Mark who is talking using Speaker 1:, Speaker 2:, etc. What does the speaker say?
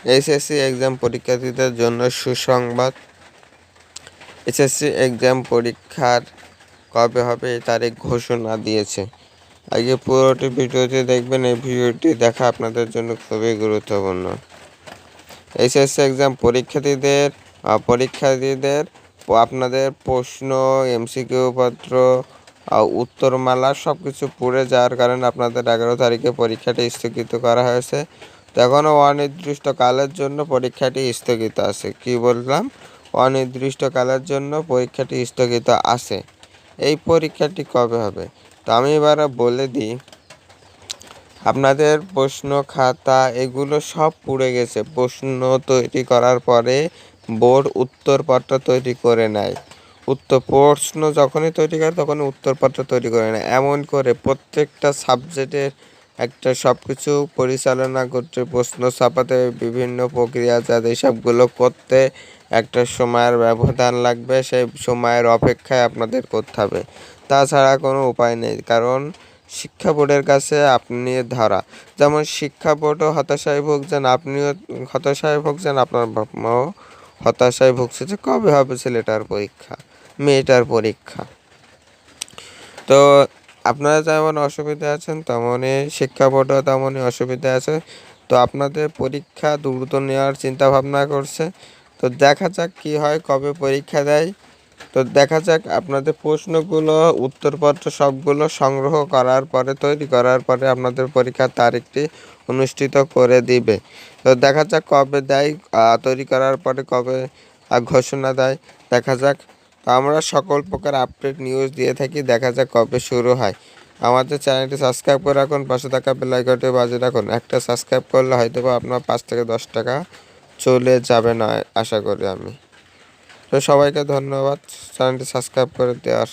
Speaker 1: HSC exam পরীক্ষার্থীদের জন্য সুসংবাদ। এইচএসসি এক্সাম পরীক্ষার কবে হবে এই তারিখ ঘোষণা দিয়েছে। আগে পুরোটি ভিডিওটি দেখবেন, এই ভিডিওটি দেখা আপনাদের জন্য খুবই গুরুত্বপূর্ণ। এইচএসসি এক্সাম পরীক্ষার্থীদের আপনাদের প্রশ্ন, এমসিকিউ পত্র, উত্তরমালা সব কিছু পড়ে যাওয়ার কারণে আপনাদের 11 তারিখে পরীক্ষাটি স্থগিত করা হয়েছে। এখনও অনির্দিষ্টকালের জন্য পরীক্ষাটি স্থগিত আছে। কি বললাম? অনির্দিষ্টকালের জন্য পরীক্ষাটি স্থগিত আছে। এই পরীক্ষাটি কবে হবে তো আমি এবার বলে দিই। আপনাদের প্রশ্ন খাতা এগুলো সব পুড়ে গেছে। প্রশ্ন তৈরি করার পরে বোর্ড উত্তরপত্র তৈরি করে নেয়। প্রশ্ন যখনই তৈরি করে তখনই উত্তরপত্র তৈরি করে নেয়। এমন করে প্রত্যেকটা সাবজেক্টের একটা সব কিছু পরিচালনা করতে, প্রশ্ন ছাপাতে বিভিন্ন প্রক্রিয়া যাতে সবগুলো করতে একটা সময়ের ব্যবধান লাগবে। সেই সময়ের অপেক্ষায় আপনাদের করতে হবে, তাছাড়া কোনো উপায় নেই। কারণ শিক্ষা বোর্ডের কাছে আপনি ধরা, যেমন শিক্ষা বোর্ডও হতাশায় ভুগছেন, আপনিও হতাশায় ভুগছেন, আপনার বাপ মাও হতাশায় ভুগছে যে কবে হবে ছেলেটার পরীক্ষা, মেয়েটার পরীক্ষা। তো আপনারা যেমন অসুবিধা আছেন তেমনই শিক্ষা বোর্ডও তেমনই অসুবিধা আছে। তো আপনাদের পরীক্ষা দ্রুত নেওয়ার চিন্তা ভাবনা করছে। তো দেখা যাক কী হয়, কবে পরীক্ষা দেয়। তো দেখা যাক আপনাদের প্রশ্নগুলো, উত্তরপত্র সবগুলো সংগ্রহ করার পরে, তৈরি করার পরে আপনাদের পরীক্ষার তারিখটি অনুষ্ঠিত করে দিবে। তো দেখা যাক কবে দেয়, তৈরি করার পরে কবে ঘোষণা দেয়, দেখা যাক। তো আমরা সকল প্রকার আপডেট নিউজ দিয়ে থাকি, দেখা যাক কবে শুরু হয়। আমাদের চ্যানেলটি সাবস্ক্রাইব করে রাখুন, পাশে থাকা বেল আইকনটি বাজিয়ে রাখুন। একটা সাবস্ক্রাইব করলে হয়তো আপনার 5 থেকে 10 টাকা চলে যাবে না, আশা করি আমি। তো সবাইকে ধন্যবাদ চ্যানেলটি সাবস্ক্রাইব করে দেওয়ার।